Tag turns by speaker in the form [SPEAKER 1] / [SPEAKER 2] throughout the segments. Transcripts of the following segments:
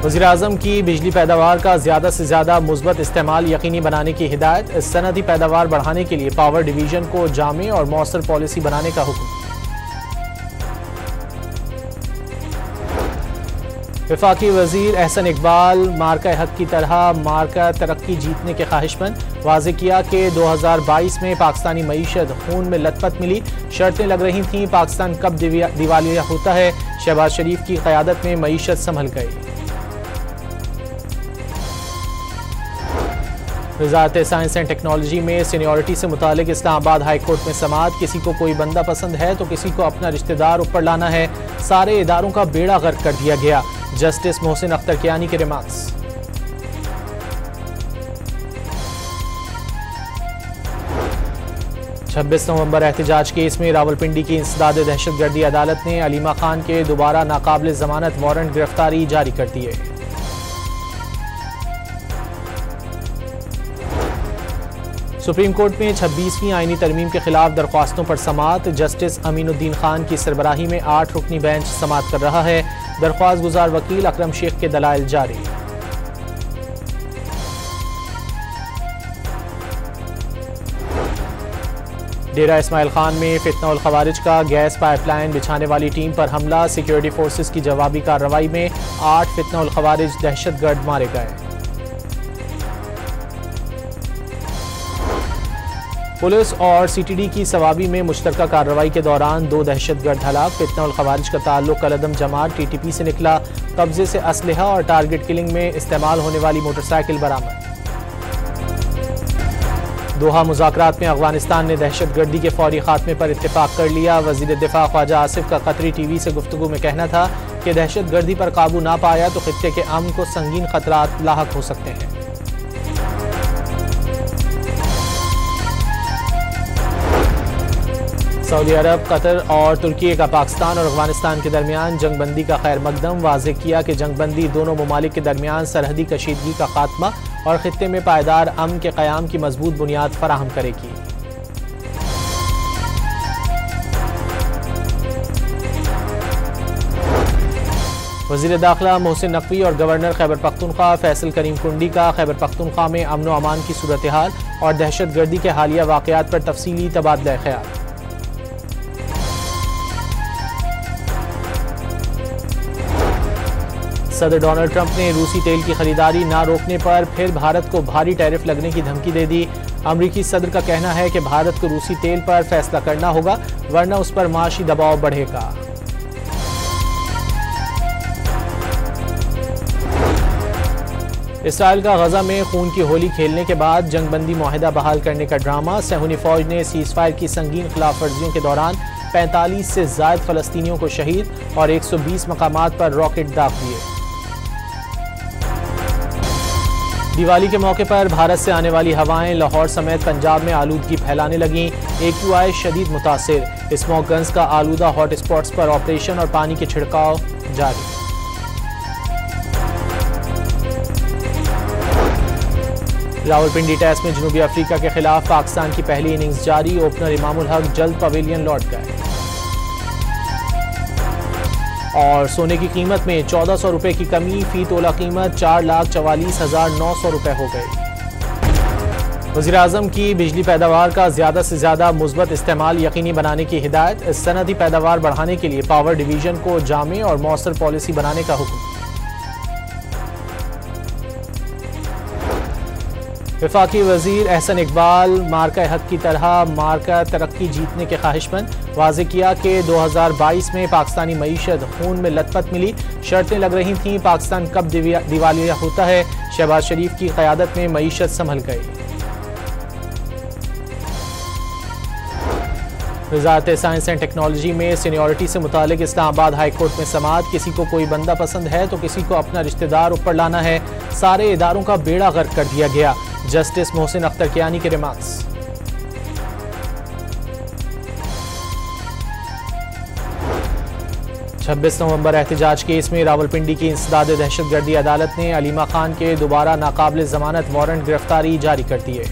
[SPEAKER 1] वज़ीर-ए-आज़म की बिजली पैदावार का ज़्यादा से ज़्यादा मुस्बत इस्तेमाल यकीनी बनाने की हिदायत। सनअती पैदावार बढ़ाने के लिए पावर डिवीजन को जामे और मौसर पॉलिसी बनाने का हुक्म। वफाकी वज़ीर एहसन इकबाल मार्का हक की तरह मार्का तरक्की जीतने के ख्वाहिशमंद। वाज़े किया कि 2022 में पाकिस्तानी मईशत खून में लथपथ मिली। शर्तें लग रही थीं पाकिस्तान कब दिवालिया होता है। शहबाज शरीफ की क़यादत में मईशत संभल गई। वज़ारत साइंस एंड टेक्नोलॉजी में सीनियरिटी से मुतालिक इस्लामाबाद हाई कोर्ट में समाअत। किसी को कोई बंदा पसंद है तो किसी को अपना रिश्तेदार ऊपर लाना है। सारे इदारों का बेड़ा गर्क कर दिया गया। जस्टिस मोहसिन अख्तर कियानी के रिमार्क्स। 26 नवंबर एहतजाज केस में रावलपिंडी की इंसदाद दहशतगर्दी अदालत ने अलीमा खान के दोबारा नाकाबिल जमानत वारंट गिरफ्तारी जारी कर दिए। सुप्रीम कोर्ट में 26वीं आईनी तरमीम के खिलाफ दरख्वास्तों पर समाअत। जस्टिस अमीनुद्दीन खान की सरबराही में 8 रुकनी बेंच समाअत कर रहा है। दरख्वास्त गुजार वकील अकरम शेख के दलाइल जारी। डेरा इस्माइल खान में फितना उल खवारिज का गैस पाइपलाइन बिछाने वाली टीम पर हमला। सिक्योरिटी फोर्सेस की जवाबी कार्रवाई में 8 फितना उल खवारिज दहशतगर्द मारे गए। पुलिस और सीटीडी की सवाबी में मुश्तरका कार्रवाई के दौरान 2 दहशतगर्द हलाक। फितना उल खवारिज का ताल्लुक कलदम जमात टीटीपी से निकला। कब्जे से असलहा और टारगेट किलिंग में इस्तेमाल होने वाली मोटरसाइकिल बरामद। दोहा मुज़ाकरात में अफगानिस्तान ने दहशतगर्दी के फौरी खात्मे पर इत्तेफाक कर लिया। वज़ीर दिफा ख्वाजा आसिफ का कतरी टीवी से गुफ्तगू में कहना था कि दहशतगर्दी पर काबू ना पाया तो खित्ते के अमन को संगीन खतरात लाहक हो सकते हैं। सऊदी अरब, कतर और तुर्की का पाकिस्तान और अफगानिस्तान के दरमियान जंगबंदी का खैर मकदम। वाज़े किया कि जंगबंदी दोनों ममालिक के दरमियान सरहदी कशीदगी का खात्मा और खित्ते में पायदार अमन के क़याम की मजबूत बुनियाद फराहम करेगी। वज़ीर दाखिला मोहसिन नकवी और गवर्नर खैबर पख्तूनख्वा फैसल करीम कुंडी का खैबर पख्तूनख्वा में अमन व अमान की सूरत हाल और दहशतगर्दी के हालिया वाक़यात पर तफसीली तबादला ख्याल। सदर डोनाल्ड ट्रंप ने रूसी तेल की खरीदारी ना रोकने पर फिर भारत को भारी टैरिफ लगने की धमकी दे दी। अमरीकी सदर का कहना है कि भारत को रूसी तेल पर फैसला करना होगा वरना उस पर माशी दबाव बढ़ेगा। इसराइल का गजा में खून की होली खेलने के बाद जंगबंदी मुआहिदा बहाल करने का ड्रामा। सहूनी फौज ने सीज़फायर की संगीन खिलाफ वर्जियों के दौरान 45 से ज़ायद फ़लस्तीनियों को शहीद और 120 मकामात पर रॉकेट दाग दिए। दिवाली के मौके पर भारत से आने वाली हवाएं लाहौर समेत पंजाब में आलूदगी फैलाने लगीं। AQI शदीद मुतासिर। स्मोक गन्स का आलूदा हॉट स्पॉट्स पर ऑपरेशन और पानी के छिड़काव जारी। रावलपिंडी टेस्ट में जनूबी अफ्रीका के खिलाफ पाकिस्तान की पहली इनिंग्स जारी। ओपनर इमामुल हक जल्द पवेलियन लौट गए। और सोने की कीमत में 1400 रुपए की कमी। फी तोला कीमत 4,44,900 रुपए हो गई। वज़ीर-ए-आज़म की बिजली पैदावार का ज़्यादा से ज़्यादा मुस्बत इस्तेमाल यकीनी बनाने की हिदायत। सनअती पैदावार बढ़ाने के लिए पावर डिवीजन को जामे और मौसर पॉलिसी बनाने का हुक्म। वफाकी वज़ीर एहसन इकबाल मार्का हक की तरह मार्का तरक्की जीतने के ख्वाहिशमंद। वाज़े किया कि 2022 में पाकिस्तानी मईशत खून में लथपथ मिली। शर्तें लग रही थीं पाकिस्तान कब दिवालिया होता है। शहबाज शरीफ की क़यादत में मईशत संभल गई। वज़ारत साइंस एंड टेक्नोलॉजी में सीनियरिटी से मुतालिक इस्लामाबाद हाई कोर्ट में समाअत। किसी को कोई बंदा पसंद है तो किसी को अपना रिश्तेदार ऊपर लाना है। सारे इदारों का बेड़ा गर्क कर दिया गया। जस्टिस मोहसिन अख्तर कियानी के रिमार्क्स। 26 नवंबर एहतजाज केस में रावलपिंडी की इंसदाद दहशतगर्दी अदालत ने अलीमा खान के दोबारा नाकाबिल जमानत वारंट गिरफ्तारी जारी कर दिए।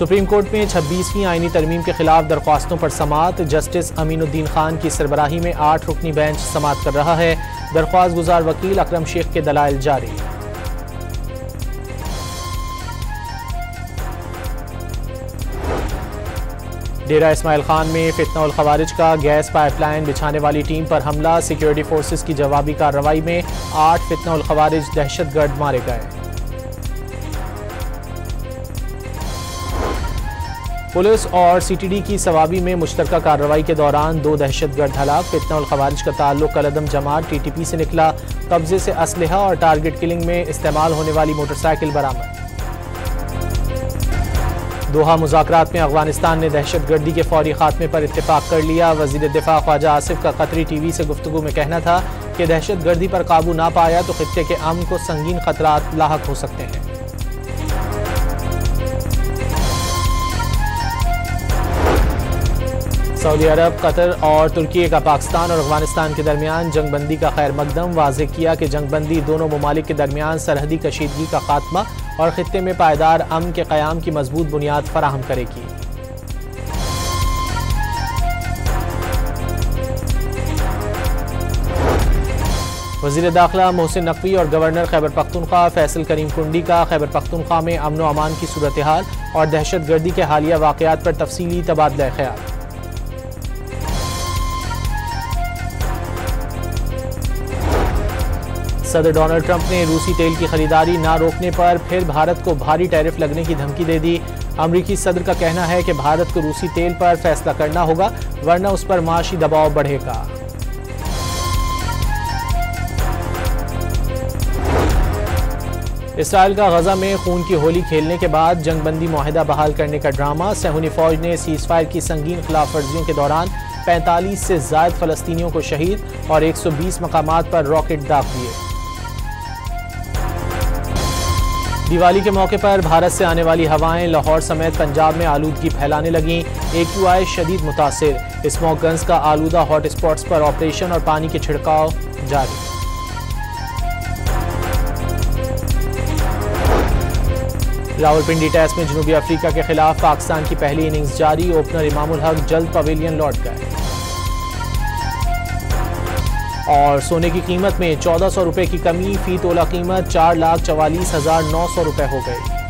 [SPEAKER 1] सुप्रीम कोर्ट में 26वीं आईनी तरमीम के खिलाफ दरख्वास्तों पर समाअत। जस्टिस अमीनुद्दीन खान की सरबराही में 8 रुकनी बेंच समाअत कर रहा है। दरख्वास्त गुजार वकील अकरम शेख के दलाइल जारी। डेरा इस्माइल खान में फितना उल खवारिज का गैस पाइपलाइन बिछाने वाली टीम पर हमला। सिक्योरिटी फोर्सेस की जवाबी कार्रवाई में 8 फितना उल खवारिज दहशतगर्द मारे गए। पुलिस और सीटीडी की सवाबी में मुश्तरका कार्रवाई के दौरान 2 दहशतगर्द हलाक। फितना उल खवारिज का ताल्लुक कलदम जमात टीटीपी से निकला। कब्जे से असलहा और टारगेट किलिंग में इस्तेमाल होने वाली मोटरसाइकिल बरामद। दोहा मुज़ाकरात में अफगानिस्तान ने दहशतगर्दी के फौरी खात्मे पर इत्तेफाक कर लिया। वज़ीर दिफा ख्वाजा आसिफ का कतरी टीवी से गुफ्तगू में कहना था कि दहशतगर्दी पर काबू ना पाया तो खित्ते के अमन को संगीन खतरात लाहक हो सकते हैं। सऊदी अरब, कतर और तुर्की का पाकिस्तान और अफगानिस्तान के दरमियान जंगबंदी का खैर मकदम। वाज़ेह किया कि जंगबंदी दोनों ममालिक के दरमियान सरहदी कशीदगी का खात्मा और खित्ते में पायदार अमन के क़याम की मजबूत बुनियाद फराहम करेगी। वज़ीर दाखिला मोहसिन नकवी और गवर्नर खैबर पख्तूनख्वा फैसल करीम कुंडी का खैबर पख्तूनख्वा में अमन व अमान की सूरत हाल और दहशतगर्दी के हालिया वाक़यात पर तफसीली तबादला ख्याल। सदर डोनाल्ड ट्रंप ने रूसी तेल की खरीदारी ना रोकने पर फिर भारत को भारी टैरिफ लगने की धमकी दे दी। अमरीकी सदर का कहना है कि भारत को रूसी तेल पर फैसला करना होगा वरना उस पर माशी दबाव बढ़ेगा। इसराइल का गजा में खून की होली खेलने के बाद जंगबंदी मुआहिदा बहाल करने का ड्रामा। सहूनी फौज ने सीज़फायर की संगीन खिलाफ वर्जियों के दौरान 45 से ज़ायद फ़लस्तीनियों को शहीद और 120 मकामात पर रॉकेट दाग दिए। दिवाली के मौके पर भारत से आने वाली हवाएं लाहौर समेत पंजाब में आलूदगी फैलाने लगीं। AQI शदीद मुतासिर। स्मोक गन्स का आलूदा हॉट स्पॉट्स पर ऑपरेशन और पानी के छिड़काव जारी। रावलपिंडी टेस्ट में जनूबी अफ्रीका के खिलाफ पाकिस्तान की पहली इनिंग्स जारी। ओपनर इमामुल हक जल्द पवेलियन लौट गए। और सोने की कीमत में 1400 रुपए की कमी। फी तोला कीमत 4,44,900 रुपए हो गई।